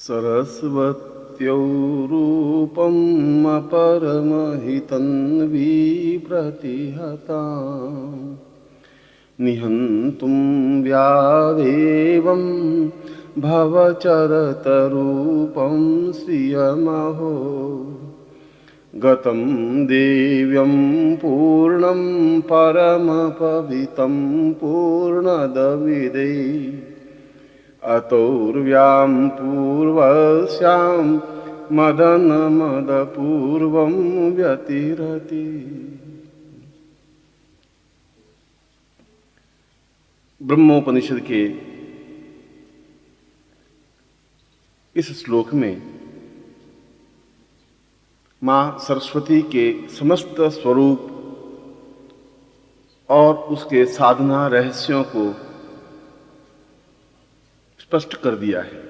सरस्वत्यो रूपम् अपरमहितं विप्रतिहताम् निहन्तुं व्यादेवं भवचरतरूपं श्रियमहो गतं देव्यं पूर्णं परमपवितं पूर्णदविदे अतोर्व्यां पूर्वस्यां मदनमदपूर्वं व्यतिरति। ब्रह्मोपनिषद के इस श्लोक में मां सरस्वती के समस्त स्वरूप और उसके साधना रहस्यों को स्पष्ट कर दिया है।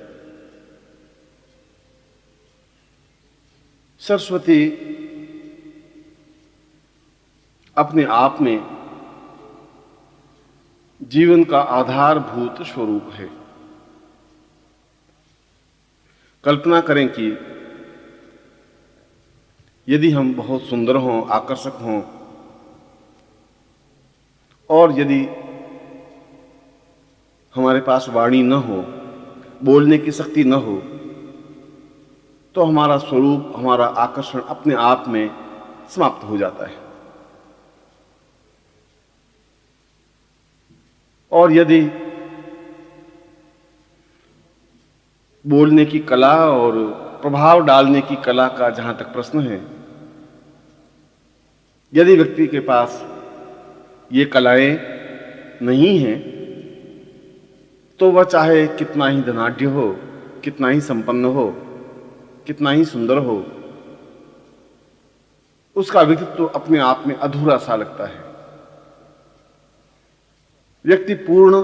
सरस्वती अपने आप में जीवन का आधारभूत स्वरूप है। कल्पना करें कि यदि हम बहुत सुंदर हों, आकर्षक हों और यदि हमारे पास वाणी न हो, बोलने की शक्ति न हो, तो हमारा स्वरूप, हमारा आकर्षण अपने आप में समाप्त हो जाता है। और यदि बोलने की कला और प्रभाव डालने की कला का जहां तक प्रश्न है, यदि व्यक्ति के पास ये कलाएं नहीं हैं, तो वह चाहे कितना ही धनाढ्य हो, कितना ही संपन्न हो, कितना ही सुंदर हो, उसका व्यक्तित्व अपने आप में अधूरा सा लगता है। व्यक्ति पूर्ण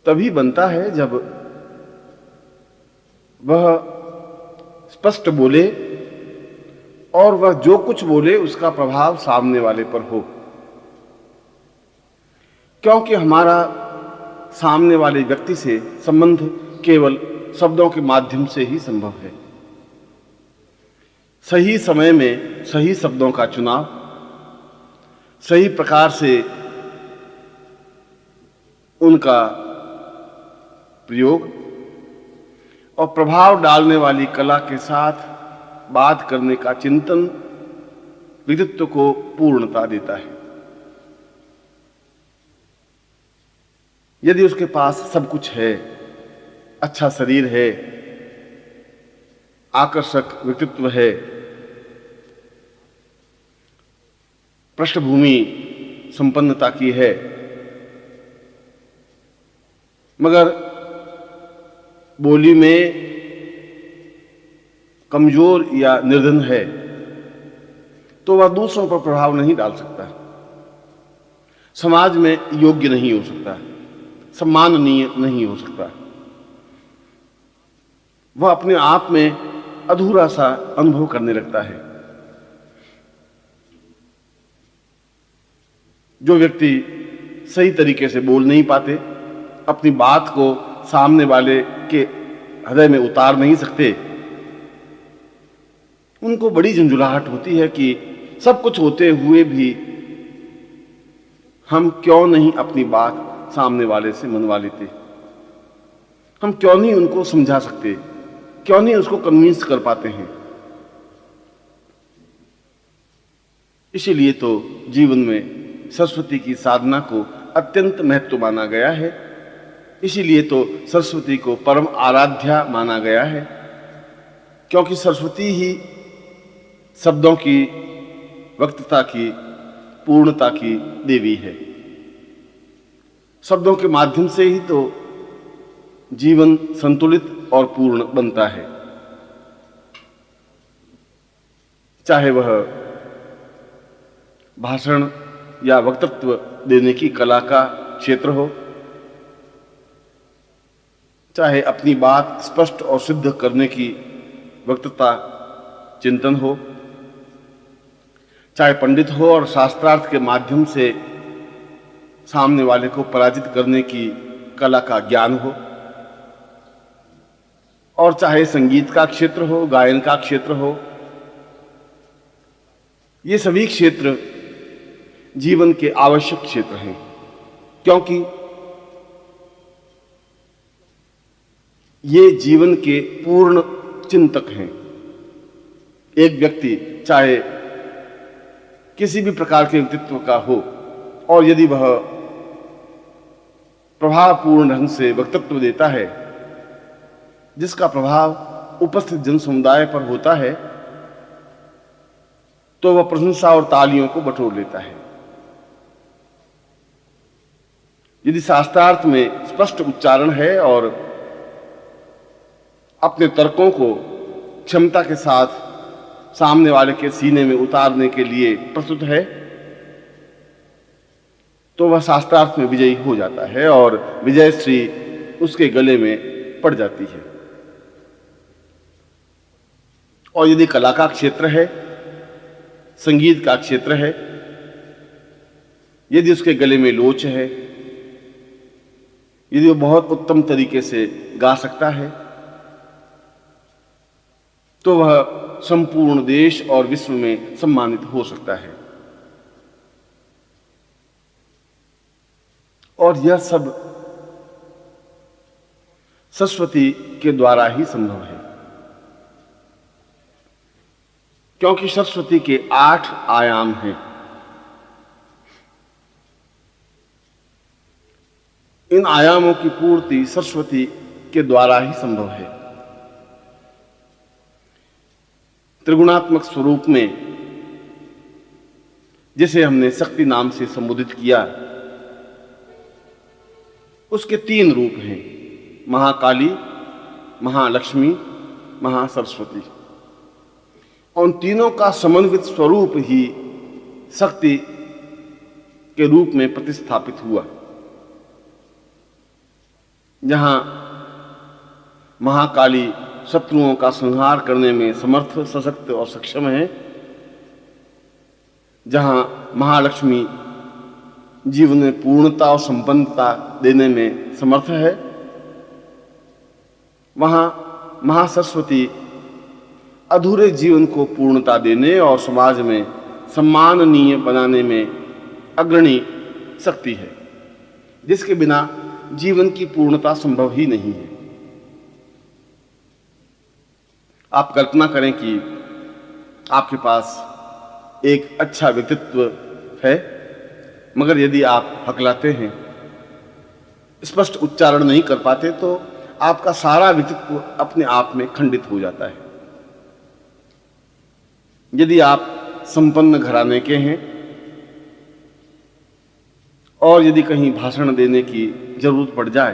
तभी बनता है जब वह स्पष्ट बोले और वह जो कुछ बोले उसका प्रभाव सामने वाले पर हो, क्योंकि हमारा सामने वाले व्यक्ति से संबंध केवल शब्दों के माध्यम से ही संभव है। सही समय में सही शब्दों का चुनाव, सही प्रकार से उनका प्रयोग और प्रभाव डालने वाली कला के साथ बात करने का चिंतन व्यक्तित्व को पूर्णता देता है। यदि उसके पास सब कुछ है, अच्छा शरीर है, आकर्षक व्यक्तित्व है, पृष्ठभूमि संपन्नता की है, मगर बोली में कमजोर या निर्धन है, तो वह दूसरों पर प्रभाव नहीं डाल सकता, समाज में योग्य नहीं हो सकता, सम्माननीय नहीं हो सकता। वह अपने आप में अधूरा सा अनुभव करने लगता है। जो व्यक्ति सही तरीके से बोल नहीं पाते, अपनी बात को सामने वाले के हृदय में उतार नहीं सकते, उनको बड़ी झंझुलाहट होती है कि सब कुछ होते हुए भी हम क्यों नहीं अपनी बात सामने वाले से मनवा लेते, हम क्यों नहीं उनको समझा सकते, क्यों नहीं उसको कन्विंस कर पाते हैं। इसीलिए तो जीवन में सरस्वती की साधना को अत्यंत महत्व माना गया है। इसीलिए तो सरस्वती को परम आराध्या माना गया है, क्योंकि सरस्वती ही शब्दों की वक्तता की, पूर्णता की देवी है। शब्दों के माध्यम से ही तो जीवन संतुलित और पूर्ण बनता है। चाहे वह भाषण या वक्तृत्व देने की कला का क्षेत्र हो, चाहे अपनी बात स्पष्ट और सिद्ध करने की वक्तृता चिंतन हो, चाहे पंडित हो और शास्त्रार्थ के माध्यम से सामने वाले को पराजित करने की कला का ज्ञान हो, और चाहे संगीत का क्षेत्र हो, गायन का क्षेत्र हो, ये सभी क्षेत्र जीवन के आवश्यक क्षेत्र हैं, क्योंकि ये जीवन के पूर्ण चिंतक हैं। एक व्यक्ति चाहे किसी भी प्रकार के व्यक्तित्व का हो, और यदि वह प्रभावपूर्ण ढंग से वक्तव्य देता है जिसका प्रभाव उपस्थित जन समुदाय पर होता है, तो वह प्रशंसा और तालियों को बटोर लेता है। यदि शास्त्रार्थ में स्पष्ट उच्चारण है और अपने तर्कों को क्षमता के साथ सामने वाले के सीने में उतारने के लिए प्रस्तुत है, तो वह शास्त्रार्थ में विजयी हो जाता है और विजयश्री उसके गले में पड़ जाती है। और यदि कला का क्षेत्र है, संगीत का क्षेत्र है, यदि उसके गले में लोच है, यदि वो बहुत उत्तम तरीके से गा सकता है, तो वह संपूर्ण देश और विश्व में सम्मानित हो सकता है। और यह सब सरस्वती के द्वारा ही संभव है, क्योंकि सरस्वती के 8 आयाम हैं। इन आयामों की पूर्ति सरस्वती के द्वारा ही संभव है। त्रिगुणात्मक स्वरूप में, जिसे हमने शक्ति नाम से संबोधित किया, उसके 3 रूप हैं: महाकाली, महालक्ष्मी, महासरस्वती। उन तीनों का समन्वित स्वरूप ही शक्ति के रूप में प्रतिस्थापित हुआ। जहां महाकाली शत्रुओं का संहार करने में समर्थ, सशक्त और सक्षम है, जहां महालक्ष्मी जीवन में पूर्णता और संपन्नता देने में समर्थ है, वहां महासरस्वती अधूरे जीवन को पूर्णता देने और समाज में सम्माननीय बनाने में अग्रणी शक्ति है, जिसके बिना जीवन की पूर्णता संभव ही नहीं है। आप कल्पना करें कि आपके पास एक अच्छा व्यक्तित्व है, मगर यदि आप हकलाते हैं, स्पष्ट उच्चारण नहीं कर पाते, तो आपका सारा व्यक्तित्व अपने आप में खंडित हो जाता है। यदि आप संपन्न घराने के हैं और यदि कहीं भाषण देने की जरूरत पड़ जाए,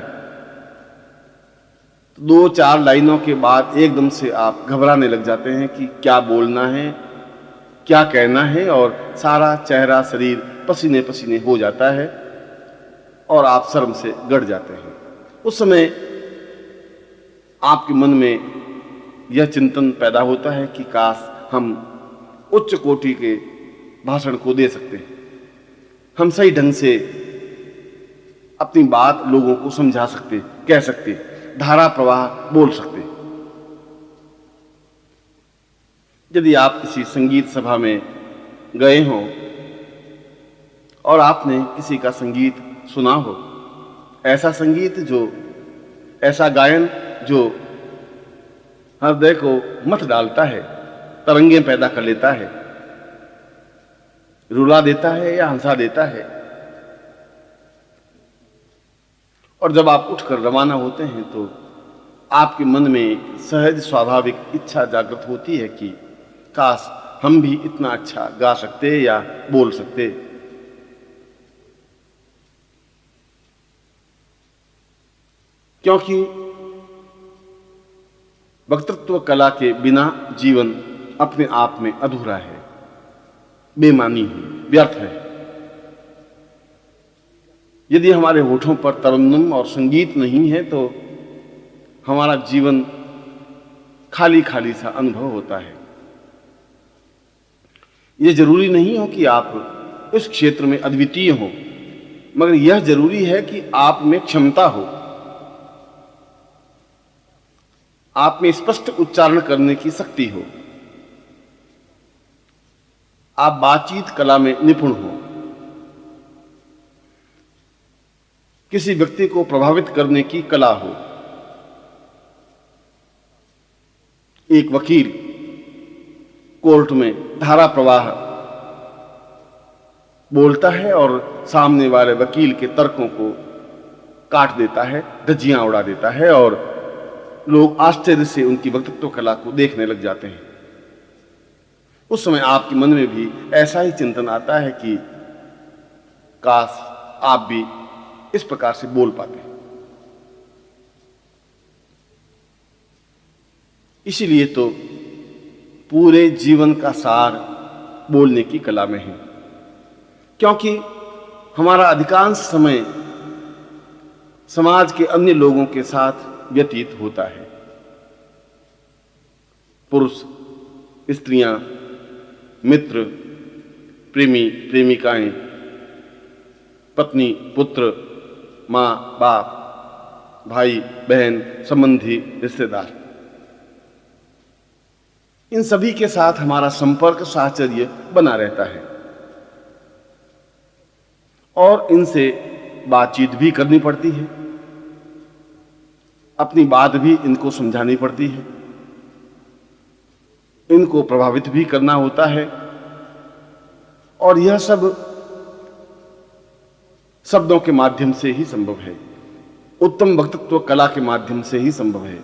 तो 2-4 लाइनों के बाद एकदम से आप घबराने लग जाते हैं कि क्या बोलना है, क्या कहना है, और सारा चेहरा, शरीर पसीने पसीने हो जाता है और आप शर्म से गड़ जाते हैं। उस समय आपके मन में यह चिंतन पैदा होता है कि काश हम उच्च कोटि के भाषण को दे सकते हैं, हम सही ढंग से अपनी बात लोगों को समझा सकते, कह सकते, धारा प्रवाह बोल सकते। यदि आप किसी संगीत सभा में गए हों और आपने किसी का संगीत सुना हो, ऐसा संगीत ऐसा गायन जो हृदय को मत डालता है, तरंगें पैदा कर लेता है, रुला देता है या हंसा देता है, और जब आप उठकर रवाना होते हैं तो आपके मन में एक सहज स्वाभाविक इच्छा जागृत होती है कि काश हम भी इतना अच्छा गा सकते या बोल सकते। क्योंकि वक्तृत्व कला के बिना जीवन अपने आप में अधूरा है, बेमानी है, व्यर्थ है। यदि हमारे होठों पर तरन्नुम और संगीत नहीं है तो हमारा जीवन खाली खाली सा अनुभव होता है। यह जरूरी नहीं हो कि आप इस क्षेत्र में अद्वितीय हो, मगर यह जरूरी है कि आप में क्षमता हो। आप में स्पष्ट उच्चारण करने की शक्ति हो, आप बातचीत कला में निपुण हो, किसी व्यक्ति को प्रभावित करने की कला हो। एक वकील कोर्ट में धारा प्रवाह बोलता है और सामने वाले वकील के तर्कों को काट देता है, धज्जियां उड़ा देता है और लोग आश्चर्य से उनकी वक्तृत्व कला को देखने लग जाते हैं। उस समय आपके मन में भी ऐसा ही चिंतन आता है कि काश आप भी इस प्रकार से बोल पाते। इसीलिए तो पूरे जीवन का सार बोलने की कला में है, क्योंकि हमारा अधिकांश समय समाज के अन्य लोगों के साथ व्यतीत होता है। पुरुष, स्त्रियां, मित्र, प्रेमी, प्रेमिकाएं, पत्नी, पुत्र, मां, बाप, भाई, बहन, संबंधी, रिश्तेदार, इन सभी के साथ हमारा संपर्क, साहचर्य बना रहता है और इनसे बातचीत भी करनी पड़ती है, अपनी बात भी इनको समझानी पड़ती है, इनको प्रभावित भी करना होता है। और यह सब शब्दों के माध्यम से ही संभव है, उत्तम वक्तृत्व कला के माध्यम से ही संभव है।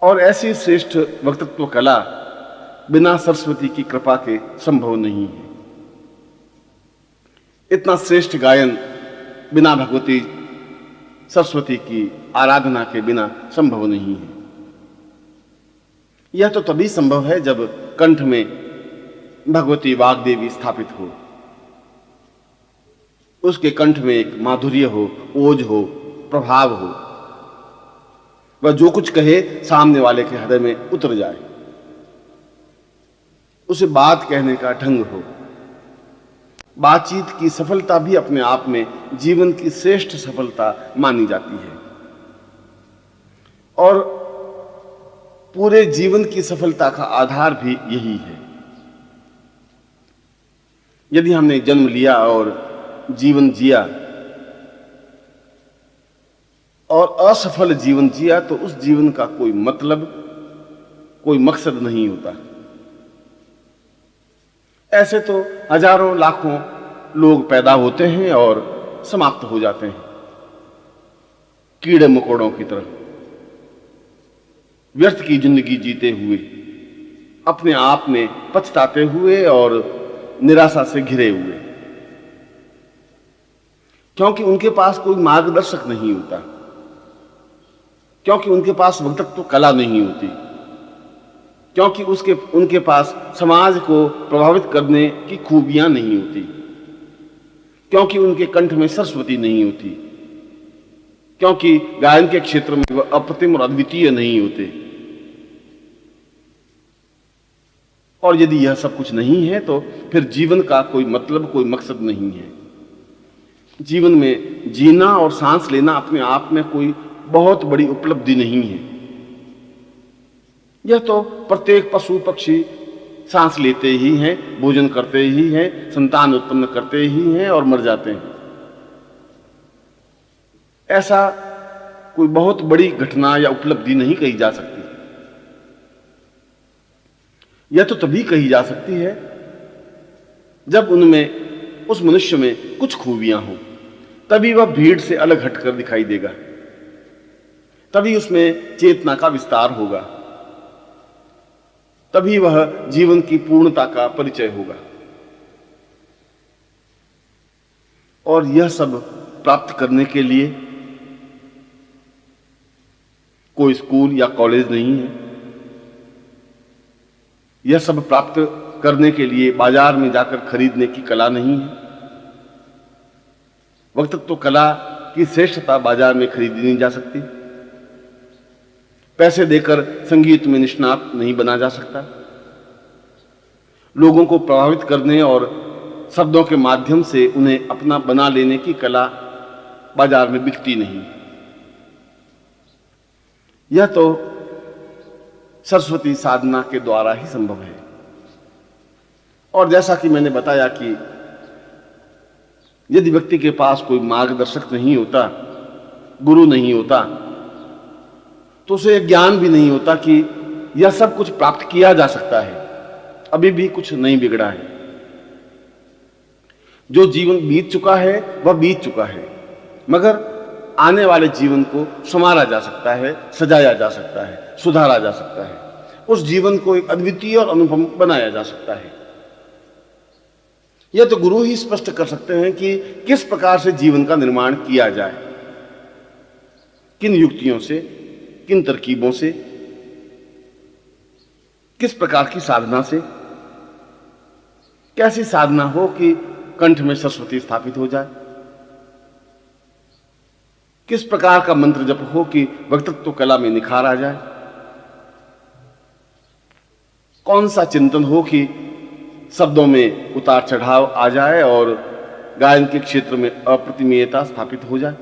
और ऐसी श्रेष्ठ वक्तृत्व कला बिना सरस्वती की कृपा के संभव नहीं है। इतना श्रेष्ठ गायन बिना भगवती सरस्वती की आराधना के बिना संभव नहीं है। यह तो तभी संभव है जब कंठ में भगवती वाग्देवी स्थापित हो, उसके कंठ में एक माधुर्य हो, ओज हो, प्रभाव हो, वह जो कुछ कहे सामने वाले के हृदय में उतर जाए, उसे बात कहने का ढंग हो। बातचीत की सफलता भी अपने आप में जीवन की श्रेष्ठ सफलता मानी जाती है और पूरे जीवन की सफलता का आधार भी यही है। यदि हमने जन्म लिया और जीवन जिया और असफल जीवन जिया तो उस जीवन का कोई मतलब, कोई मकसद नहीं होता। ऐसे तो हजारों लाखों लोग पैदा होते हैं और समाप्त हो जाते हैं, कीड़े मकोड़ों की तरह, व्यर्थ की जिंदगी जीते हुए, अपने आप में पछताते हुए और निराशा से घिरे हुए, क्योंकि उनके पास कोई मार्गदर्शक नहीं होता, क्योंकि उनके पास वक्तृत्व कला नहीं होती, क्योंकि उनके पास समाज को प्रभावित करने की खूबियां नहीं होती, क्योंकि उनके कंठ में सरस्वती नहीं होती, क्योंकि गायन के क्षेत्र में वह अप्रतिम और अद्वितीय नहीं होते। और यदि यह सब कुछ नहीं है तो फिर जीवन का कोई मतलब, कोई मकसद नहीं है। जीवन में जीना और सांस लेना अपने आप में कोई बहुत बड़ी उपलब्धि नहीं है। यह तो प्रत्येक पशु पक्षी सांस लेते ही हैं, भोजन करते ही हैं, संतान उत्पन्न करते ही हैं और मर जाते हैं। ऐसा कोई बहुत बड़ी घटना या उपलब्धि नहीं कही जा सकती। यह तो तभी कही जा सकती है जब उनमें, उस मनुष्य में कुछ खूबियां हों, तभी वह भीड़ से अलग हटकर दिखाई देगा, तभी उसमें चेतना का विस्तार होगा, तभी वह जीवन की पूर्णता का परिचय होगा। और यह सब प्राप्त करने के लिए कोई स्कूल या कॉलेज नहीं है। यह सब प्राप्त करने के लिए बाजार में जाकर खरीदने की कला नहीं है। वक्तृत्व कला की श्रेष्ठता बाजार में खरीदी नहीं जा सकती। पैसे देकर संगीत में निष्णात नहीं बना जा सकता। लोगों को प्रभावित करने और शब्दों के माध्यम से उन्हें अपना बना लेने की कला बाजार में बिकती नहीं। यह तो सरस्वती साधना के द्वारा ही संभव है। और जैसा कि मैंने बताया कि यदि व्यक्ति के पास कोई मार्गदर्शक नहीं होता, गुरु नहीं होता, तो उसे ज्ञान भी नहीं होता कि यह सब कुछ प्राप्त किया जा सकता है, अभी भी कुछ नहीं बिगड़ा है। जो जीवन बीत चुका है वह बीत चुका है, मगर आने वाले जीवन को संवारा जा सकता है, सजाया जा सकता है, सुधारा जा सकता है, उस जीवन को एक अद्वितीय और अनुपम बनाया जा सकता है। यह तो गुरु ही स्पष्ट कर सकते हैं कि किस प्रकार से जीवन का निर्माण किया जाए, किन युक्तियों से, किन तरकीबों से, किस प्रकार की साधना से, कैसी साधना हो कि कंठ में सरस्वती स्थापित हो जाए, किस प्रकार का मंत्र जप हो कि वक्तृत्व कला में निखार आ जाए, कौन सा चिंतन हो कि शब्दों में उतार चढ़ाव आ जाए और गायन के क्षेत्र में अप्रतिमेयता स्थापित हो जाए।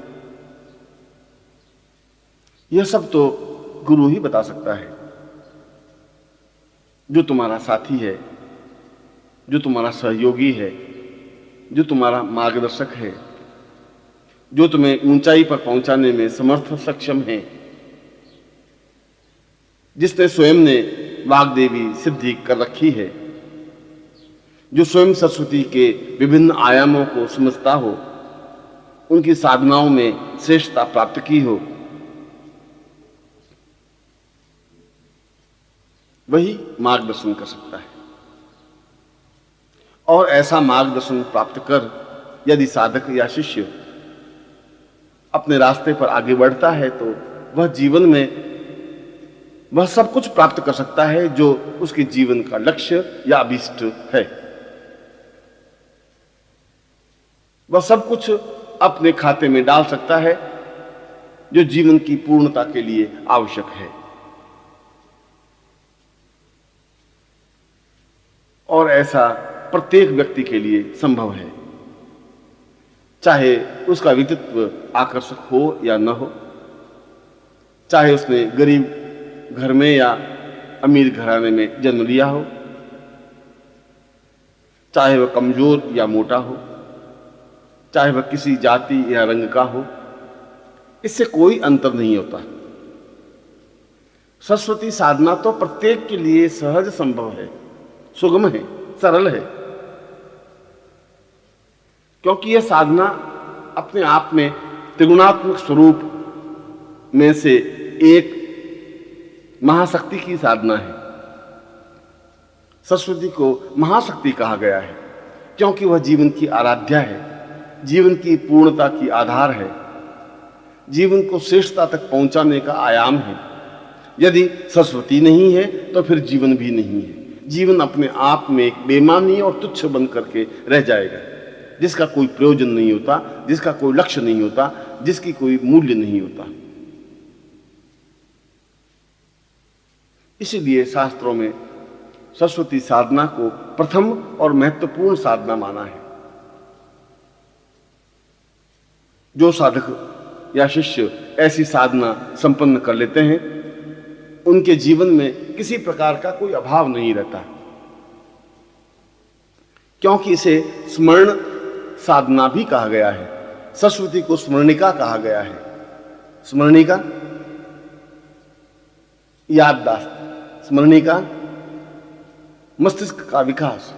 यह सब तो गुरु ही बता सकता है। जो तुम्हारा साथी है, जो तुम्हारा सहयोगी है, जो तुम्हारा मार्गदर्शक है, जो तुम्हें ऊंचाई पर पहुंचाने में समर्थ सक्षम है, जिसने स्वयं ने वाग्देवी सिद्धि कर रखी है, जो स्वयं सरस्वती के विभिन्न आयामों को समझता हो, उनकी साधनाओं में श्रेष्ठता प्राप्त की हो, वही मार्गदर्शन कर सकता है। और ऐसा मार्गदर्शन प्राप्त कर यदि साधक या शिष्य अपने रास्ते पर आगे बढ़ता है तो वह जीवन में वह सब कुछ प्राप्त कर सकता है जो उसके जीवन का लक्ष्य या अभीष्ट है। वह सब कुछ अपने खाते में डाल सकता है जो जीवन की पूर्णता के लिए आवश्यक है। और ऐसा प्रत्येक व्यक्ति के लिए संभव है, चाहे उसका व्यक्तित्व आकर्षक हो या न हो, चाहे उसने गरीब घर में या अमीर घराने में जन्म लिया हो, चाहे वह कमजोर या मोटा हो, चाहे वह किसी जाति या रंग का हो, इससे कोई अंतर नहीं होता। सरस्वती साधना तो प्रत्येक के लिए सहज संभव है, सुगम है, सरल है, क्योंकि यह साधना अपने आप में त्रिगुणात्मक स्वरूप में से एक महाशक्ति की साधना है। सरस्वती को महाशक्ति कहा गया है क्योंकि वह जीवन की आराध्या है, जीवन की पूर्णता की आधार है, जीवन को श्रेष्ठता तक पहुंचाने का आयाम है। यदि सरस्वती नहीं है तो फिर जीवन भी नहीं है। जीवन अपने आप में एक बेमानी और तुच्छ बन करके रह जाएगा, जिसका कोई प्रयोजन नहीं होता, जिसका कोई लक्ष्य नहीं होता, जिसकी कोई मूल्य नहीं होता। इसीलिए शास्त्रों में सरस्वती साधना को प्रथम और महत्वपूर्ण साधना माना है। जो साधक या शिष्य ऐसी साधना संपन्न कर लेते हैं, उनके जीवन में किसी प्रकार का कोई अभाव नहीं रहता, क्योंकि इसे स्मरण साधना भी कहा गया है। सरस्वती को स्मरणिका कहा गया है। स्मरणिका याददाश्त, स्मरणिका मस्तिष्क का विकास,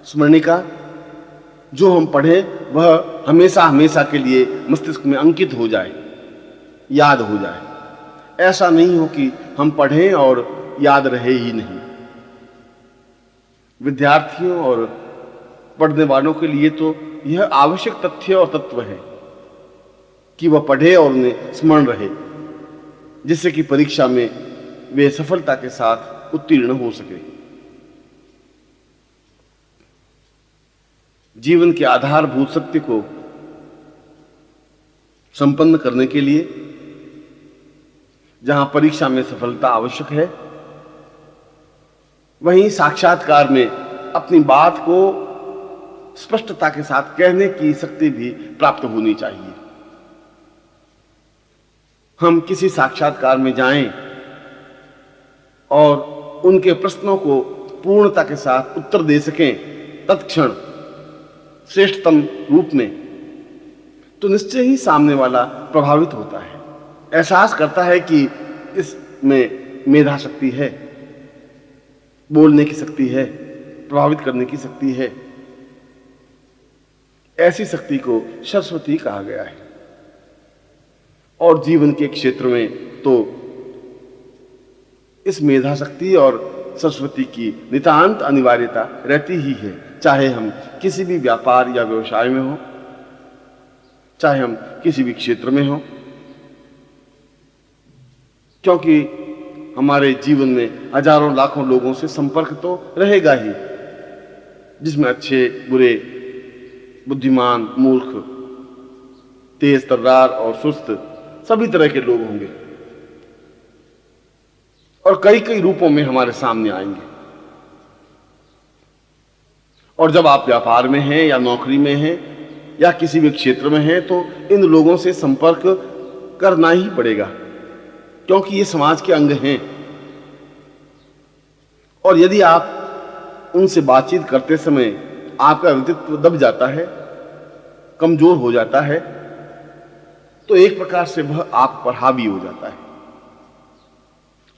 स्मरणिका जो हम पढ़ें वह हमेशा हमेशा के लिए मस्तिष्क में अंकित हो जाए, याद हो जाए। ऐसा नहीं हो कि हम पढ़ें और याद रहे ही नहीं। विद्यार्थियों और पढ़ने वालों के लिए तो यह आवश्यक तथ्य और तत्व है कि वह पढ़े और उन्हें स्मरण रहे, जिससे कि परीक्षा में वे सफलता के साथ उत्तीर्ण हो सके। जीवन के आधारभूत सत्य को संपन्न करने के लिए जहां परीक्षा में सफलता आवश्यक है, वहीं साक्षात्कार में अपनी बात को स्पष्टता के साथ कहने की शक्ति भी प्राप्त होनी चाहिए। हम किसी साक्षात्कार में जाएं और उनके प्रश्नों को पूर्णता के साथ उत्तर दे सकें तत्क्षण श्रेष्ठतम रूप में, तो निश्चय ही सामने वाला प्रभावित होता है, एहसास करता है कि इसमें मेधा शक्ति है, बोलने की शक्ति है, प्रभावित करने की शक्ति है। ऐसी शक्ति को सरस्वती कहा गया है। और जीवन के क्षेत्र में तो इस मेधा शक्ति और सरस्वती की नितांत अनिवार्यता रहती ही है, चाहे हम किसी भी व्यापार या व्यवसाय में हो, चाहे हम किसी भी क्षेत्र में हो, क्योंकि हमारे जीवन में हजारों लाखों लोगों से संपर्क तो रहेगा ही, जिसमें अच्छे बुरे, बुद्धिमान मूर्ख, तेज तर्रार और सुस्त सभी तरह के लोग होंगे और कई कई रूपों में हमारे सामने आएंगे। और जब आप व्यापार में हैं या नौकरी में हैं या किसी भी क्षेत्र में हैं, तो इन लोगों से संपर्क करना ही पड़ेगा, क्योंकि ये समाज के अंग हैं। और यदि आप उनसे बातचीत करते समय आपका व्यक्तित्व दब जाता है, कमजोर हो जाता है, तो एक प्रकार से वह आप पर हावी हो जाता है,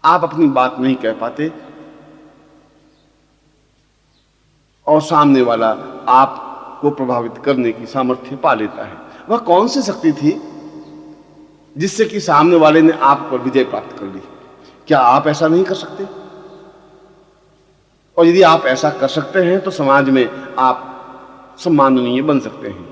आप अपनी बात नहीं कह पाते और सामने वाला आपको प्रभावित करने की सामर्थ्य पा लेता है। वह कौन सी शक्ति थी जिससे कि सामने वाले ने आप पर विजय प्राप्त कर ली? क्या आप ऐसा नहीं कर सकते? और यदि आप ऐसा कर सकते हैं तो समाज में आप सम्माननीय बन सकते हैं।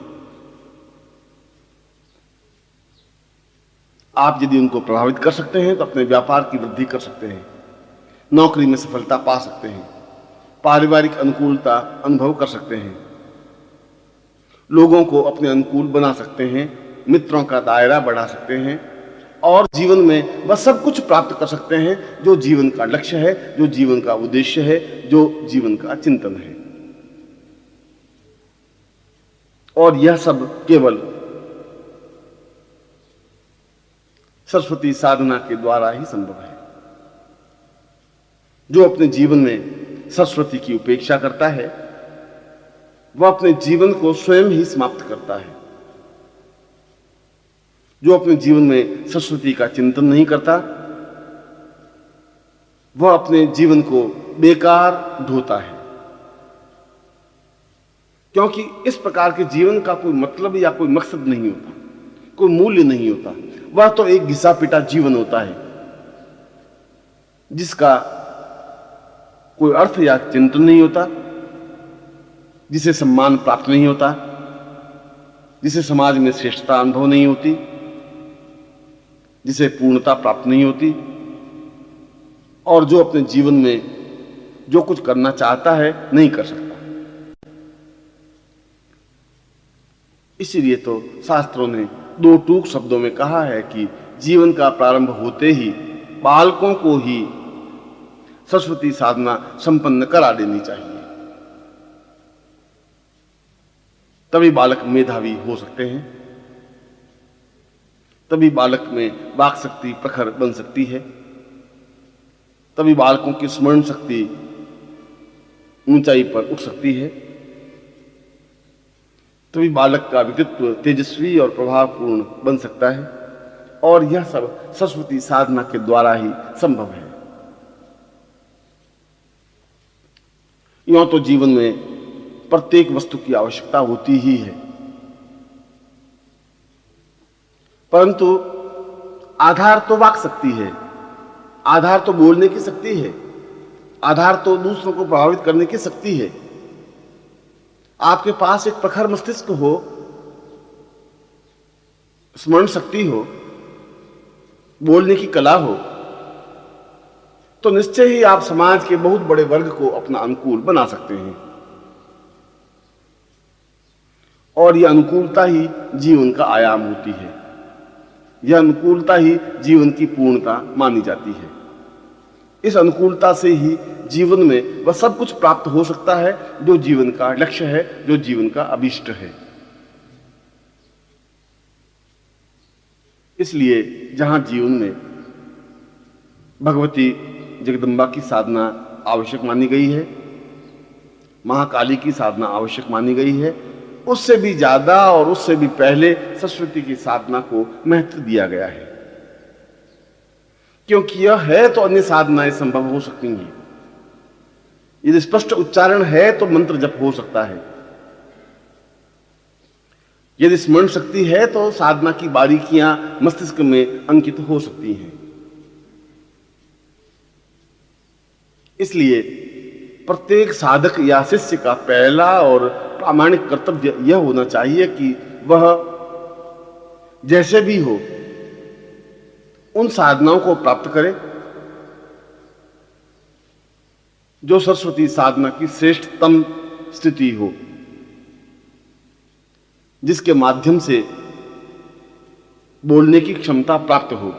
आप यदि उनको प्रभावित कर सकते हैं तो अपने व्यापार की वृद्धि कर सकते हैं, नौकरी में सफलता पा सकते हैं, पारिवारिक अनुकूलता अनुभव कर सकते हैं, लोगों को अपने अनुकूल बना सकते हैं, मित्रों का दायरा बढ़ा सकते हैं और जीवन में वह सब कुछ प्राप्त कर सकते हैं जो जीवन का लक्ष्य है, जो जीवन का उद्देश्य है, जो जीवन का चिंतन है। और यह सब केवल सरस्वती साधना के द्वारा ही संभव है। जो अपने जीवन में सरस्वती की उपेक्षा करता है वह अपने जीवन को स्वयं ही समाप्त करता है। जो अपने जीवन में सरस्वती का चिंतन नहीं करता वह अपने जीवन को बेकार ढोता है, क्योंकि इस प्रकार के जीवन का कोई मतलब या कोई मकसद नहीं होता, कोई मूल्य नहीं होता। वह तो एक घिसा पिटा जीवन होता है जिसका कोई अर्थ या चिंतन नहीं होता, जिसे सम्मान प्राप्त नहीं होता, जिसे समाज में श्रेष्ठता अनुभव नहीं होती, जिसे पूर्णता प्राप्त नहीं होती। और जो अपने जीवन में जो कुछ करना चाहता है नहीं कर सकता। इसीलिए तो शास्त्रों ने दो टूक शब्दों में कहा है कि जीवन का प्रारंभ होते ही बालकों को ही सरस्वती साधना संपन्न करा देनी चाहिए, तभी बालक मेधावी हो सकते हैं, तभी बालक में वाक शक्ति प्रखर बन सकती है, तभी बालकों की स्मरण शक्ति ऊंचाई पर उठ सकती है, तभी बालक का व्यक्तित्व तेजस्वी और प्रभावपूर्ण बन सकता है। और यह सब सरस्वती साधना के द्वारा ही संभव है। यूं तो जीवन में प्रत्येक वस्तु की आवश्यकता होती ही है, परंतु आधार तो वाक शक्ति है, आधार तो बोलने की शक्ति है, आधार तो दूसरों को प्रभावित करने की शक्ति है। आपके पास एक प्रखर मस्तिष्क हो, स्मरण शक्ति हो, बोलने की कला हो, तो निश्चय ही आप समाज के बहुत बड़े वर्ग को अपना अनुकूल बना सकते हैं। और यह अनुकूलता ही जीवन का आयाम होती है, यह अनुकूलता ही जीवन की पूर्णता मानी जाती है। इस अनुकूलता से ही जीवन में वह सब कुछ प्राप्त हो सकता है जो जीवन का लक्ष्य है, जो जीवन का अभीष्ट है। इसलिए जहां जीवन में भगवती जगदम्बा की साधना आवश्यक मानी गई है, महाकाली की साधना आवश्यक मानी गई है। उससे भी ज्यादा और उससे भी पहले सरस्वती की साधना को महत्व दिया गया है, क्योंकि यह है तो अन्य साधनाएं संभव हो सकती हैं। यदि स्पष्ट उच्चारण है तो मंत्र जप हो सकता है, यदि स्मरण शक्ति है तो साधना की बारीकियां मस्तिष्क में अंकित हो सकती हैं। इसलिए प्रत्येक साधक या शिष्य का पहला और प्रामाणिक कर्तव्य यह होना चाहिए कि वह जैसे भी हो उन साधनाओं को प्राप्त करे जो सरस्वती साधना की श्रेष्ठतम स्थिति हो, जिसके माध्यम से बोलने की क्षमता प्राप्त हो,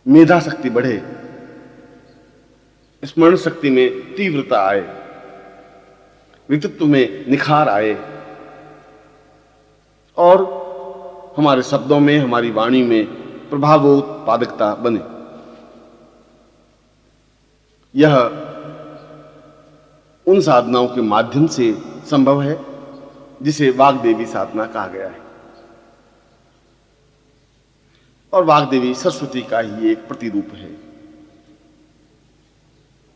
मेधा शक्ति बढ़े, स्मरण शक्ति में तीव्रता आए, व्यक्तित्व में निखार आए और हमारे शब्दों में, हमारी वाणी में प्रभावोत्पादकता बने। यह उन साधनाओं के माध्यम से संभव है जिसे वाग्देवी साधना कहा गया है। और वाग्देवी सरस्वती का ही एक प्रतिरूप है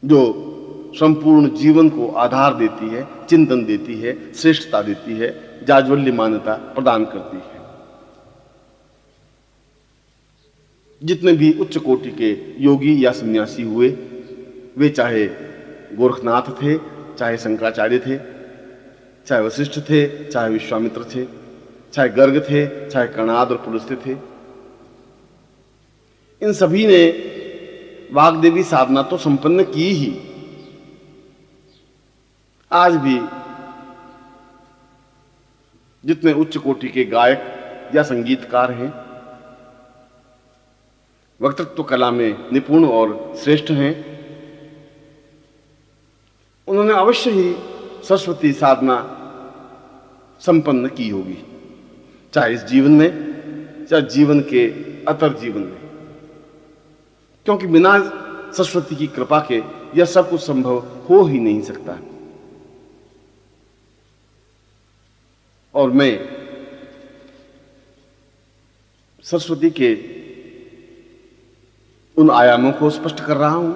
जो संपूर्ण जीवन को आधार देती है, चिंतन देती है, श्रेष्ठता देती है, जाज्वल्य मान्यता प्रदान करती है। जितने भी उच्च कोटि के योगी या सन्यासी हुए, वे चाहे गोरखनाथ थे, चाहे शंकराचार्य थे, चाहे वशिष्ठ थे, चाहे विश्वामित्र थे, चाहे गर्ग थे, चाहे कणाद और पुलस्त्य थे, इन सभी ने वाग्देवी साधना तो संपन्न की ही। आज भी जितने उच्च कोटि के गायक या संगीतकार हैं, वक्तृत्व कला में निपुण और श्रेष्ठ हैं, उन्होंने अवश्य ही सरस्वती साधना संपन्न की होगी, चाहे इस जीवन में, चाहे जीवन के अतर जीवन में, क्योंकि बिना सरस्वती की कृपा के यह सब कुछ संभव हो ही नहीं सकता। और मैं सरस्वती के उन आयामों को स्पष्ट कर रहा हूं,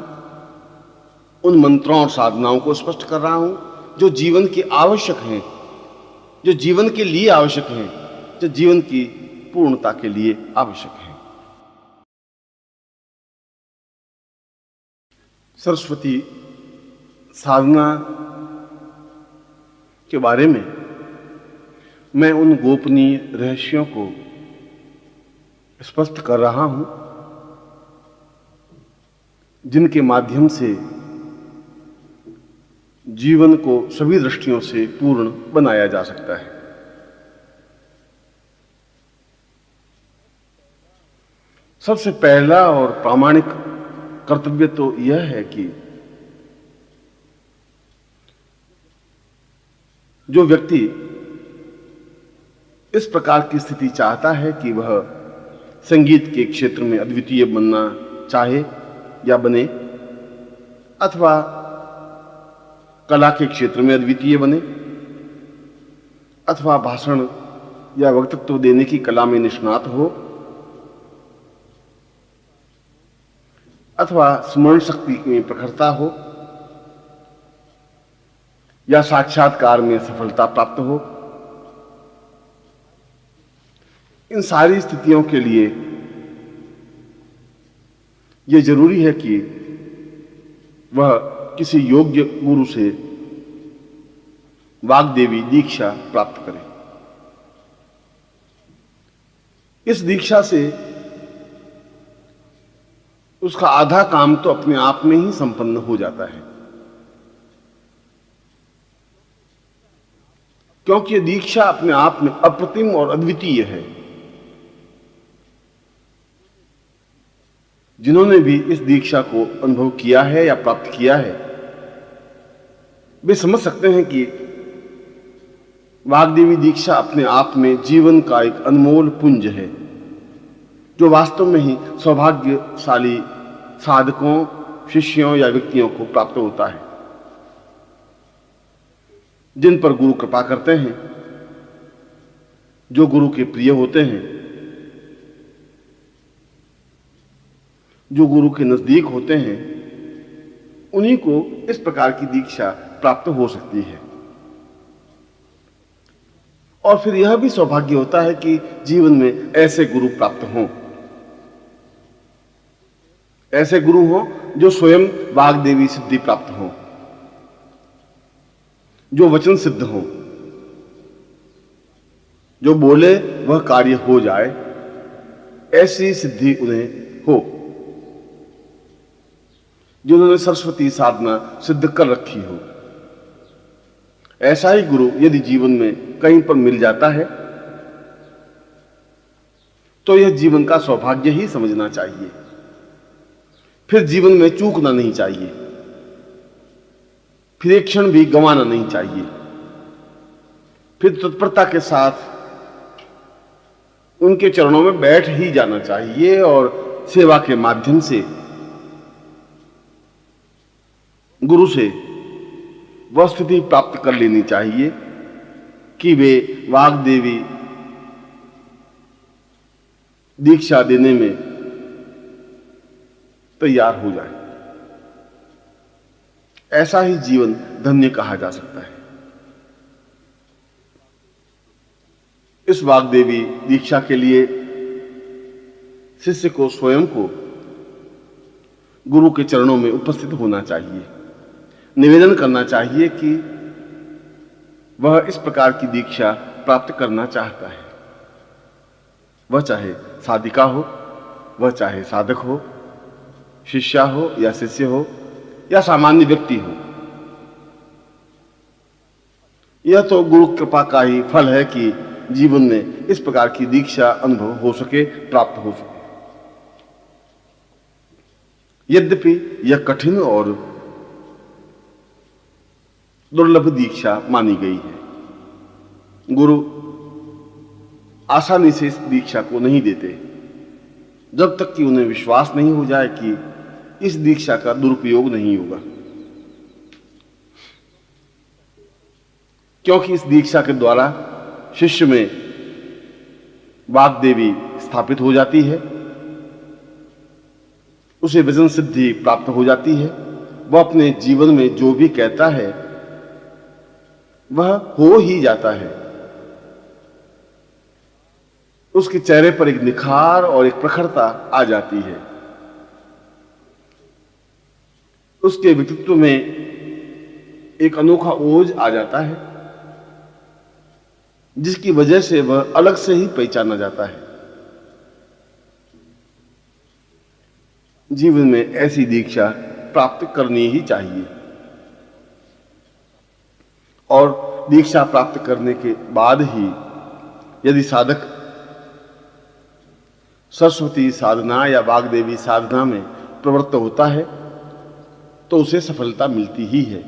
उन मंत्रों और साधनाओं को स्पष्ट कर रहा हूं जो जीवन के आवश्यक हैं, जो जीवन के लिए आवश्यक हैं, जो जीवन की पूर्णता के लिए आवश्यक हैं। सरस्वती साधना के बारे में मैं उन गोपनीय रहस्यों को स्पष्ट कर रहा हूं जिनके माध्यम से जीवन को सभी दृष्टियों से पूर्ण बनाया जा सकता है। सबसे पहला और प्रामाणिक कर्तव्य तो यह है कि जो व्यक्ति इस प्रकार की स्थिति चाहता है कि वह संगीत के क्षेत्र में अद्वितीय बनना चाहे या बने, अथवा कला के क्षेत्र में अद्वितीय बने, अथवा भाषण या वक्तृत्व देने की कला में निष्णात हो, अथवा स्मरण शक्ति में प्रखरता हो, या साक्षात्कार में सफलता प्राप्त हो, इन सारी स्थितियों के लिए यह जरूरी है कि वह किसी योग्य गुरु से वाग्देवी दीक्षा प्राप्त करें। इस दीक्षा से उसका आधा काम तो अपने आप में ही संपन्न हो जाता है, क्योंकि यह दीक्षा अपने आप में अप्रतिम और अद्वितीय है। जिन्होंने भी इस दीक्षा को अनुभव किया है या प्राप्त किया है, वे समझ सकते हैं कि वाग्देवी दीक्षा अपने आप में जीवन का एक अनमोल पुंज है, जो वास्तव में ही सौभाग्यशाली साधकों, शिष्यों या व्यक्तियों को प्राप्त होता है जिन पर गुरु कृपा करते हैं, जो गुरु के प्रिय होते हैं, जो गुरु के नजदीक होते हैं, उन्हीं को इस प्रकार की दीक्षा प्राप्त हो सकती है। और फिर यह भी सौभाग्य होता है कि जीवन में ऐसे गुरु प्राप्त हों, ऐसे गुरु हों जो स्वयं वाग्देवी सिद्धि प्राप्त हों, जो वचन सिद्ध हों, जो बोले वह कार्य हो जाए, ऐसी सिद्धि उन्हें हो, जिन्होंने सरस्वती साधना सिद्ध कर रखी हो। ऐसा ही गुरु यदि जीवन में कहीं पर मिल जाता है तो यह जीवन का सौभाग्य ही समझना चाहिए। फिर जीवन में चूकना नहीं चाहिए, फिर एक क्षण भी गंवाना नहीं चाहिए, फिर तत्परता के साथ उनके चरणों में बैठ ही जाना चाहिए और सेवा के माध्यम से गुरु से वह स्थिति प्राप्त कर लेनी चाहिए कि वे वाग्देवी दीक्षा देने में तैयार हो जाए। ऐसा ही जीवन धन्य कहा जा सकता है। इस वाग्देवी दीक्षा के लिए शिष्य को स्वयं को गुरु के चरणों में उपस्थित होना चाहिए, निवेदन करना चाहिए कि वह इस प्रकार की दीक्षा प्राप्त करना चाहता है। वह चाहे साधिका हो, वह चाहे साधक हो, शिष्या हो या शिष्य हो या सामान्य व्यक्ति हो। यह तो गुरु कृपा का ही फल है कि जीवन में इस प्रकार की दीक्षा अनुभव हो सके, प्राप्त हो सके। यद्यपि यह कठिन और दुर्लभ दीक्षा मानी गई है। गुरु आसानी से इस दीक्षा को नहीं देते जब तक कि उन्हें विश्वास नहीं हो जाए कि इस दीक्षा का दुरुपयोग नहीं होगा, क्योंकि इस दीक्षा के द्वारा शिष्य में वाग्देवी स्थापित हो जाती है, उसे वचन सिद्धि प्राप्त हो जाती है। वह अपने जीवन में जो भी कहता है वह हो ही जाता है। उसके चेहरे पर एक निखार और एक प्रखरता आ जाती है। उसके व्यक्तित्व में एक अनोखा ओज आ जाता है, जिसकी वजह से वह अलग से ही पहचाना जाता है। जीवन में ऐसी दीक्षा प्राप्त करनी ही चाहिए। और दीक्षा प्राप्त करने के बाद ही यदि साधक सरस्वती साधना या वाग्देवी साधना में प्रवृत्त होता है तो उसे सफलता मिलती ही है।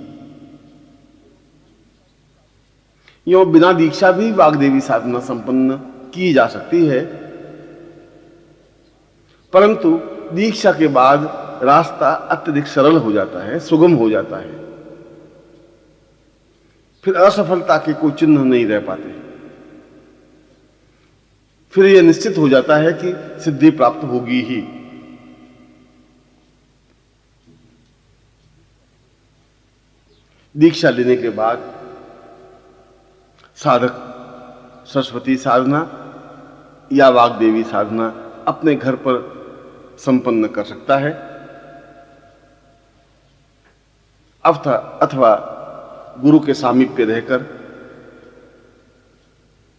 यूं बिना दीक्षा भी वाग्देवी साधना संपन्न की जा सकती है, परंतु दीक्षा के बाद रास्ता अत्यधिक सरल हो जाता है, सुगम हो जाता है। फिर असफलता के कोई चिन्ह नहीं रह पाते। फिर यह निश्चित हो जाता है कि सिद्धि प्राप्त होगी ही। दीक्षा लेने के बाद साधक सरस्वती साधना या वाग्देवी साधना अपने घर पर संपन्न कर सकता है, अथवा गुरु के सामीप्य रहकर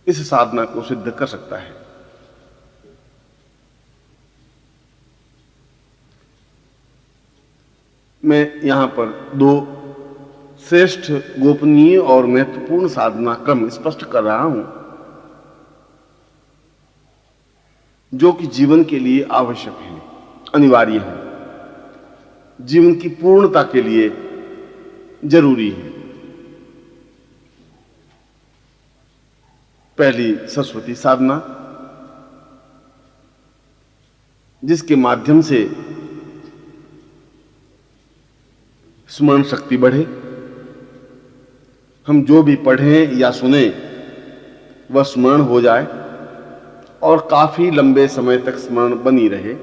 इस साधना को सिद्ध कर सकता है। मैं यहां पर दो श्रेष्ठ, गोपनीय और महत्वपूर्ण साधना क्रम स्पष्ट कर रहा हूं, जो कि जीवन के लिए आवश्यक है, अनिवार्य है, जीवन की पूर्णता के लिए जरूरी है। पहली सरस्वती साधना, जिसके माध्यम से स्मरण शक्ति बढ़े, हम जो भी पढ़ें या सुने वह स्मरण हो जाए और काफी लंबे समय तक स्मरण बनी रहे।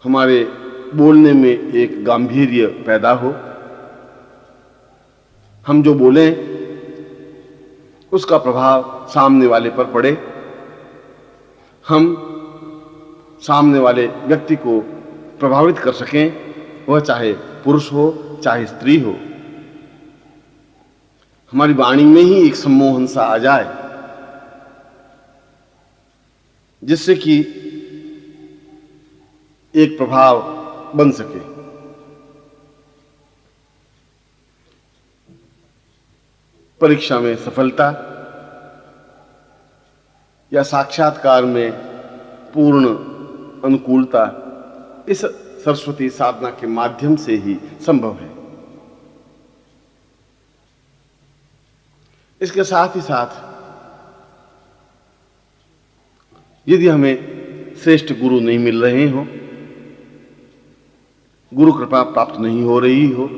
हमारे बोलने में एक गांभीर्य पैदा हो, हम जो बोलें उसका प्रभाव सामने वाले पर पड़े, हम सामने वाले व्यक्ति को प्रभावित कर सकें, वह चाहे पुरुष हो चाहे स्त्री हो। हमारी वाणी में ही एक सम्मोहन सा आ जाए जिससे कि एक प्रभाव बन सके। परीक्षा में सफलता या साक्षात्कार में पूर्ण अनुकूलता इस सरस्वती साधना के माध्यम से ही संभव है। इसके साथ ही साथ यदि हमें श्रेष्ठ गुरु नहीं मिल रहे हो, गुरु कृपा प्राप्त नहीं हो रही हो,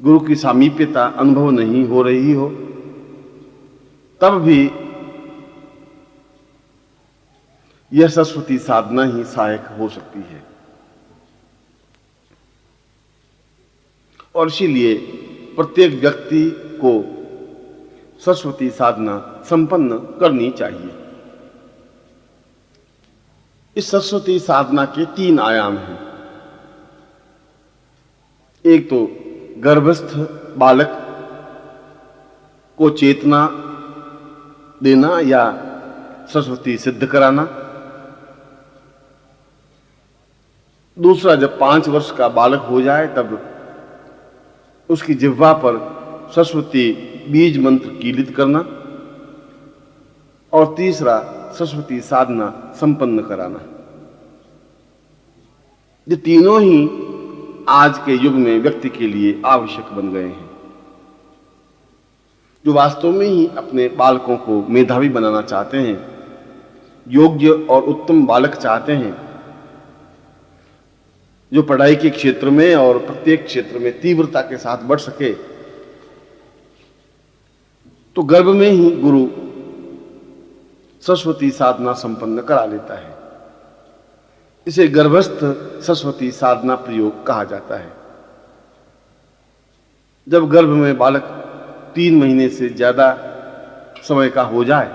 गुरु की सामीप्यता अनुभव नहीं हो रही हो, तब भी यह सरस्वती साधना ही सहायक हो सकती है। और इसीलिए प्रत्येक व्यक्ति को सरस्वती साधना संपन्न करनी चाहिए। इस सरस्वती साधना के 3 आयाम हैं। एक तो गर्भस्थ बालक को चेतना देना या सरस्वती सिद्ध कराना। दूसरा, जब 5 वर्ष का बालक हो जाए तब उसकी जिह्वा पर सरस्वती बीज मंत्र कीलित करना। और तीसरा, सरस्वती साधना संपन्न कराना। ये तीनों ही आज के युग में व्यक्ति के लिए आवश्यक बन गए हैं। जो वास्तव में ही अपने बालकों को मेधावी बनाना चाहते हैं, योग्य और उत्तम बालक चाहते हैं, जो पढ़ाई के क्षेत्र में और प्रत्येक क्षेत्र में तीव्रता के साथ बढ़ सके, तो गर्भ में ही गुरु सरस्वती साधना संपन्न करा लेता है। इसे गर्भस्थ सरस्वती साधना प्रयोग कहा जाता है। जब गर्भ में बालक 3 महीने से ज्यादा समय का हो जाए,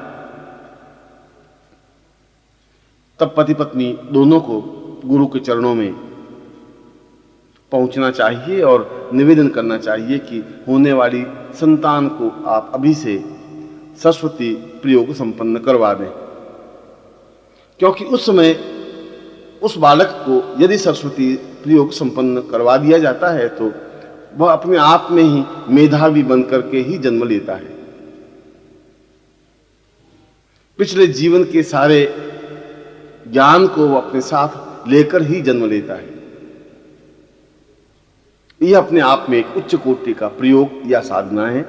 तब पति पत्नी दोनों को गुरु के चरणों में पहुंचना चाहिए और निवेदन करना चाहिए कि होने वाली संतान को आप अभी से सरस्वती प्रयोग संपन्न करवा दें। क्योंकि उस समय उस बालक को यदि सरस्वती प्रयोग संपन्न करवा दिया जाता है तो वह अपने आप में ही मेधावी बनकर के ही जन्म लेता है। पिछले जीवन के सारे ज्ञान को वह अपने साथ लेकर ही जन्म लेता है। यह अपने आप में एक उच्च कोटि का प्रयोग या साधना है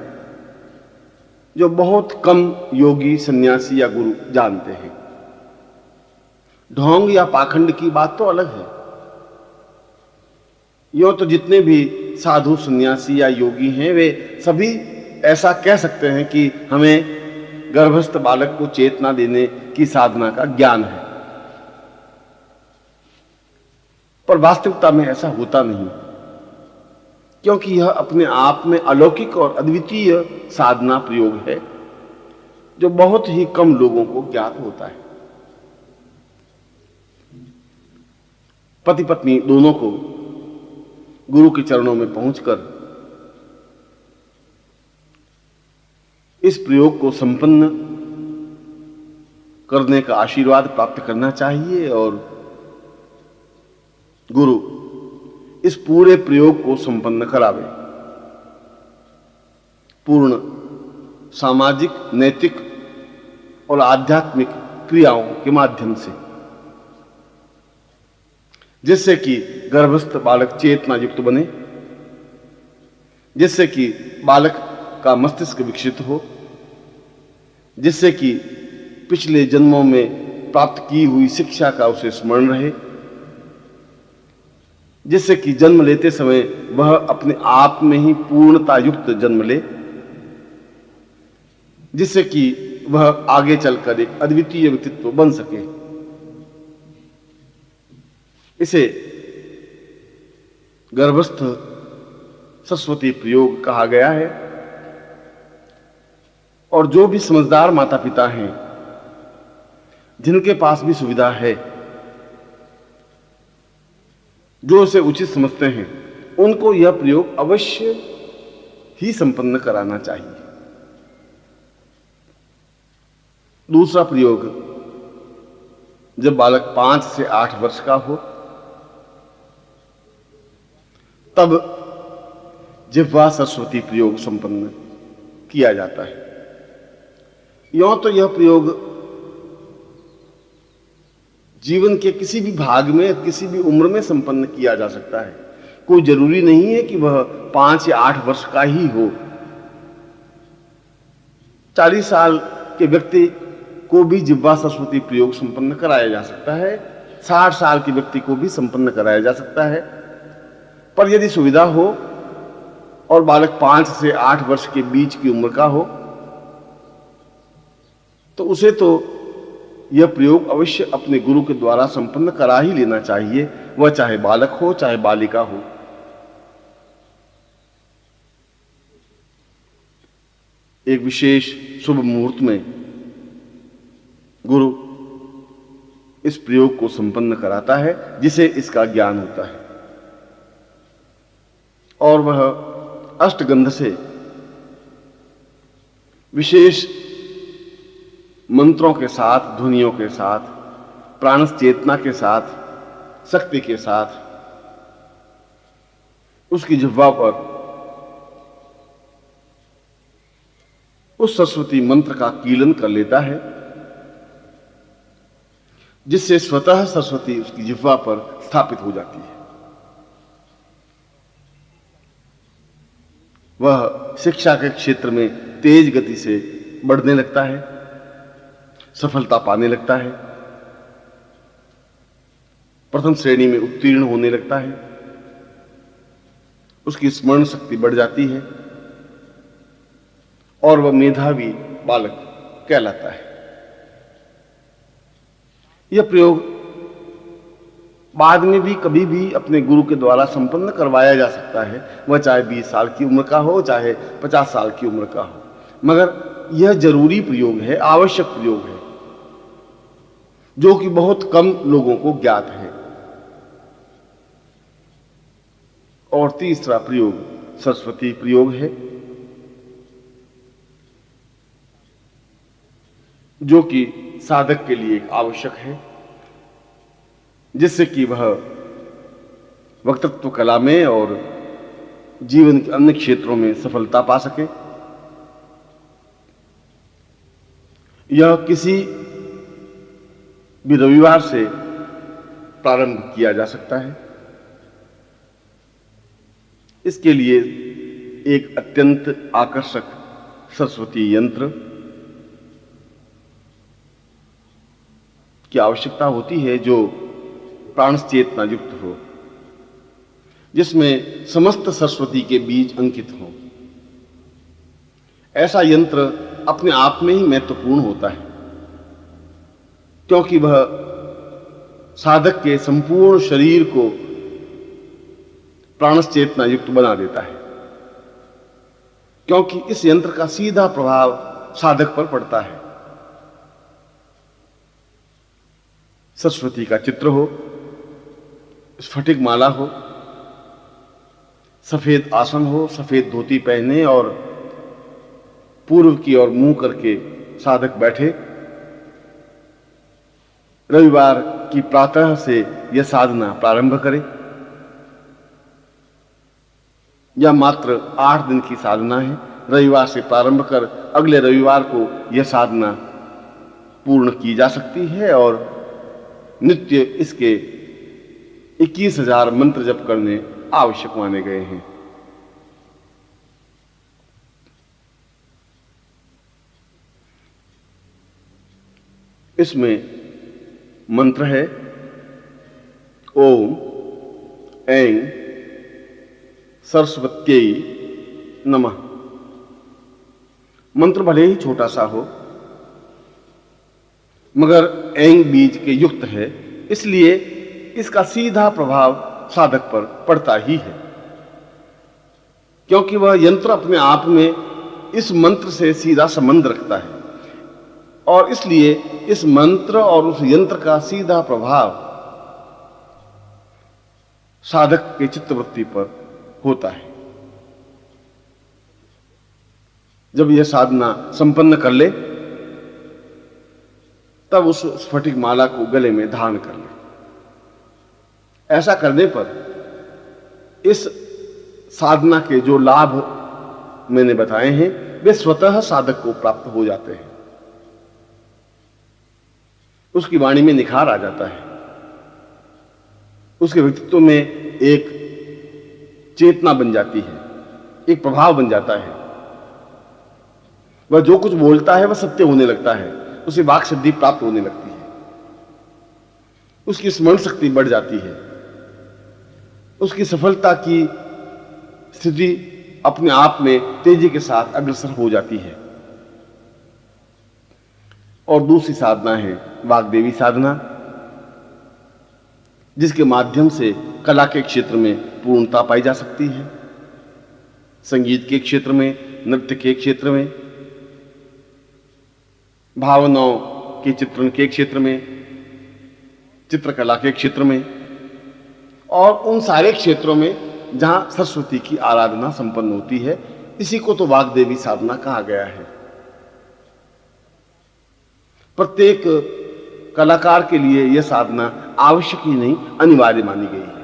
जो बहुत कम योगी, सन्यासी या गुरु जानते हैं। ढोंग या पाखंड की बात तो अलग है। यूं तो जितने भी साधु, सन्यासी या योगी हैं वे सभी ऐसा कह सकते हैं कि हमें गर्भस्थ बालक को चेतना देने की साधना का ज्ञान है, पर वास्तविकता में ऐसा होता नहीं, क्योंकि यह अपने आप में अलौकिक और अद्वितीय साधना प्रयोग है जो बहुत ही कम लोगों को ज्ञात होता है। पति पत्नी दोनों को गुरु के चरणों में पहुंचकर इस प्रयोग को संपन्न करने का आशीर्वाद प्राप्त करना चाहिए और गुरु इस पूरे प्रयोग को संपन्न करावे। पूर्ण सामाजिक, नैतिक और आध्यात्मिक क्रियाओं के माध्यम से, जिससे कि गर्भस्थ बालक चेतना युक्त बने, जिससे कि बालक का मस्तिष्क विकसित हो, जिससे कि पिछले जन्मों में प्राप्त की हुई शिक्षा का उसे स्मरण रहे, जिससे कि जन्म लेते समय वह अपने आप में ही पूर्णता युक्त जन्म ले, जिससे कि वह आगे चलकर एक अद्वितीय व्यक्तित्व बन सके। इसे गर्भस्थ सरस्वती प्रयोग कहा गया है। और जो भी समझदार माता पिता हैं, जिनके पास भी सुविधा है, जो उसे उचित समझते हैं, उनको यह प्रयोग अवश्य ही संपन्न कराना चाहिए। दूसरा प्रयोग, जब बालक 5 से 8 वर्ष का हो, तब जिह्वा सरस्वती प्रयोग संपन्न किया जाता है। यों तो यह प्रयोग जीवन के किसी भी भाग में, किसी भी उम्र में संपन्न किया जा सकता है। कोई जरूरी नहीं है कि वह 5 या 8 वर्ष का ही हो। 40 साल के व्यक्ति को भी जिह्वा सरस्वती प्रयोग संपन्न कराया जा सकता है, 60 साल के व्यक्ति को भी संपन्न कराया जा सकता है। पर यदि सुविधा हो और बालक 5 से 8 वर्ष के बीच की उम्र का हो, तो उसे तो यह प्रयोग अवश्य अपने गुरु के द्वारा संपन्न करा ही लेना चाहिए, वह चाहे बालक हो चाहे बालिका हो। एक विशेष शुभ मुहूर्त में गुरु इस प्रयोग को संपन्न कराता है, जिसे इसका ज्ञान होता है, और वह अष्टगंध से विशेष मंत्रों के साथ, ध्वनियों के साथ, प्राण चेतना के साथ, शक्ति के साथ उसकी जिह्वा पर उस सरस्वती मंत्र का कीलन कर लेता है, जिससे स्वतः सरस्वती उसकी जिह्वा पर स्थापित हो जाती है। वह शिक्षा के क्षेत्र में तेज गति से बढ़ने लगता है, सफलता पाने लगता है, प्रथम श्रेणी में उत्तीर्ण होने लगता है, उसकी स्मरण शक्ति बढ़ जाती है और वह मेधावी बालक कहलाता है। यह प्रयोग बाद में भी कभी भी अपने गुरु के द्वारा संपन्न करवाया जा सकता है, वह चाहे 20 साल की उम्र का हो, चाहे 50 साल की उम्र का हो, मगर यह जरूरी प्रयोग है, आवश्यक प्रयोग है, जो कि बहुत कम लोगों को ज्ञात है। और तीसरा प्रयोग सरस्वती प्रयोग है, जो कि साधक के लिए आवश्यक है, जिससे कि वह वक्तृत्व कला में और जीवन के अन्य क्षेत्रों में सफलता पा सके। यह किसी भी रविवार से प्रारंभ किया जा सकता है। इसके लिए एक अत्यंत आकर्षक सरस्वती यंत्र की आवश्यकता होती है, जो प्राण चेतना युक्त हो, जिसमें समस्त सरस्वती के बीज अंकित हो। ऐसा यंत्र अपने आप में ही महत्वपूर्ण होता है, क्योंकि वह साधक के संपूर्ण शरीर को प्राण चेतना युक्त बना देता है, क्योंकि इस यंत्र का सीधा प्रभाव साधक पर पड़ता है। सरस्वती का चित्र हो, स्फटिक माला हो, सफेद आसन हो, सफेद धोती पहने और पूर्व की ओर मुंह करके साधक बैठे, रविवार की प्रातः से यह साधना प्रारंभ करे, या मात्र 8 दिन की साधना है, रविवार से प्रारंभ कर अगले रविवार को यह साधना पूर्ण की जा सकती है, और नित्य इसके 21,000 मंत्र जप करने आवश्यक माने गए हैं। इसमें मंत्र है ओम ऐं सरस्वत्यै नमः। मंत्र भले ही छोटा सा हो मगर ऐं बीज के युक्त है, इसलिए इसका सीधा प्रभाव साधक पर पड़ता ही है, क्योंकि वह यंत्र अपने आप में इस मंत्र से सीधा संबंध रखता है और इसलिए इस मंत्र और उस यंत्र का सीधा प्रभाव साधक के चित्तवृत्ति पर होता है। जब यह साधना संपन्न कर ले तब उस स्फटिक माला को गले में धारण कर ले। ऐसा करने पर इस साधना के जो लाभ मैंने बताए हैं वे स्वतः साधक को प्राप्त हो जाते हैं। उसकी वाणी में निखार आ जाता है, उसके व्यक्तित्व में एक चेतना बन जाती है, एक प्रभाव बन जाता है। वह जो कुछ बोलता है वह सत्य होने लगता है, उसे वाक सिद्धि प्राप्त होने लगती है, उसकी स्मरण शक्ति बढ़ जाती है, उसकी सफलता की स्थिति अपने आप में तेजी के साथ अग्रसर हो जाती है। और दूसरी साधना है वाग्देवी साधना, जिसके माध्यम से कला के क्षेत्र में पूर्णता पाई जा सकती है, संगीत के क्षेत्र में, नृत्य के क्षेत्र में, भावनाओं के चित्रण के क्षेत्र में, चित्रकला के क्षेत्र में और उन सारे क्षेत्रों में जहां सरस्वती की आराधना संपन्न होती है। इसी को तो वाग्देवी साधना कहा गया है। प्रत्येक कलाकार के लिए यह साधना आवश्यक ही नहीं, अनिवार्य मानी गई है।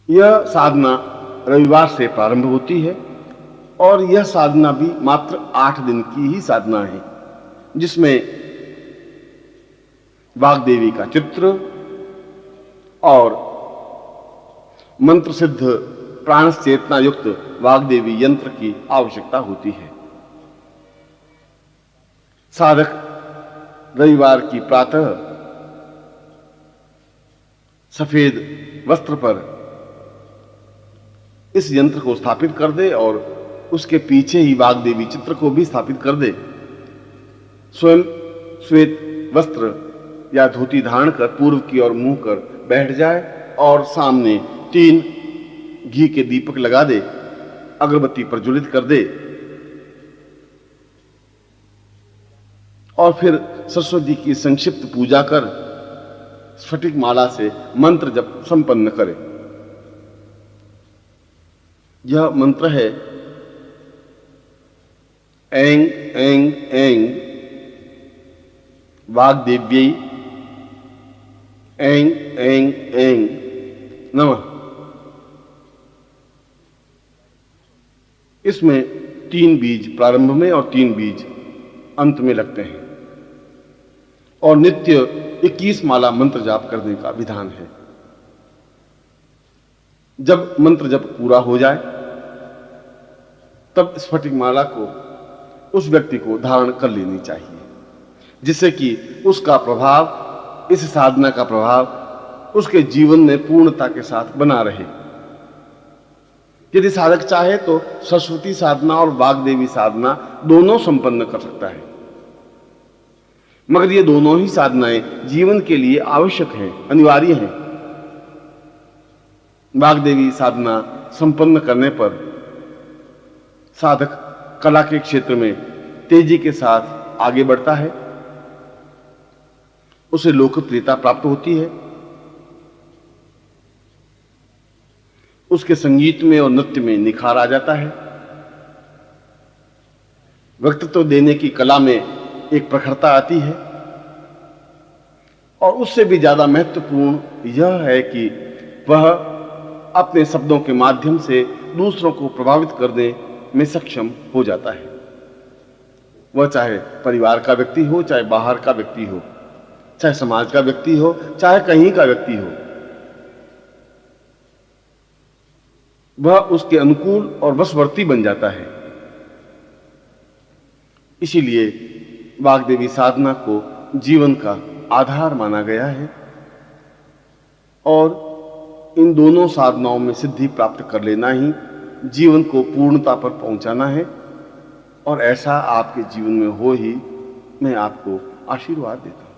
यह साधना रविवार से प्रारंभ होती है और यह साधना भी मात्र 8 दिन की ही साधना है, जिसमें वाग्देवी का चित्र और मंत्र सिद्ध प्राण चेतना युक्त वाग्देवी यंत्र की आवश्यकता होती है। साधक रविवार की प्रातः सफेद वस्त्र पर इस यंत्र को स्थापित कर दे और उसके पीछे ही वाग्देवी चित्र को भी स्थापित कर दे। स्वयं श्वेत वस्त्र या धोती धारण कर पूर्व की ओर मुंह कर बैठ जाए और सामने 3 घी के दीपक लगा दे, अगरबत्ती प्रज्वलित कर दे और फिर सरस्वती की संक्षिप्त पूजा कर स्फटिक माला से मंत्र जप संपन्न करे। यह मंत्र है ऐं ऐं ऐं वाग्देव्यै ऐं ऐं ऐं नमः। इसमें 3 बीज प्रारंभ में और 3 बीज अंत में लगते हैं और नित्य 21 माला मंत्र जाप करने का विधान है। जब मंत्र जप पूरा हो जाए तब स्फटिक माला को उस व्यक्ति को धारण कर लेनी चाहिए, जिससे कि उसका प्रभाव, इस साधना का प्रभाव उसके जीवन में पूर्णता के साथ बना रहे। यदि साधक चाहे तो सरस्वती साधना और वाग्देवी साधना दोनों संपन्न कर सकता है, मगर ये दोनों ही साधनाएं जीवन के लिए आवश्यक हैं, अनिवार्य हैं। वाग्देवी साधना संपन्न करने पर साधक कला के क्षेत्र में तेजी के साथ आगे बढ़ता है, उसे लोकप्रियता प्राप्त होती है, उसके संगीत में और नृत्य में निखार आ जाता है, व्यक्तित्व देने की कला में एक प्रखरता आती है और उससे भी ज्यादा महत्वपूर्ण यह है कि वह अपने शब्दों के माध्यम से दूसरों को प्रभावित करने में सक्षम हो जाता है। वह चाहे परिवार का व्यक्ति हो, चाहे बाहर का व्यक्ति हो, चाहे समाज का व्यक्ति हो, चाहे कहीं का व्यक्ति हो, वह उसके अनुकूल और वशवर्ती बन जाता है। इसीलिए वाग्देवी साधना को जीवन का आधार माना गया है और इन दोनों साधनाओं में सिद्धि प्राप्त कर लेना ही जीवन को पूर्णता पर पहुंचाना है और ऐसा आपके जीवन में हो ही मैं आपको आशीर्वाद देता हूं।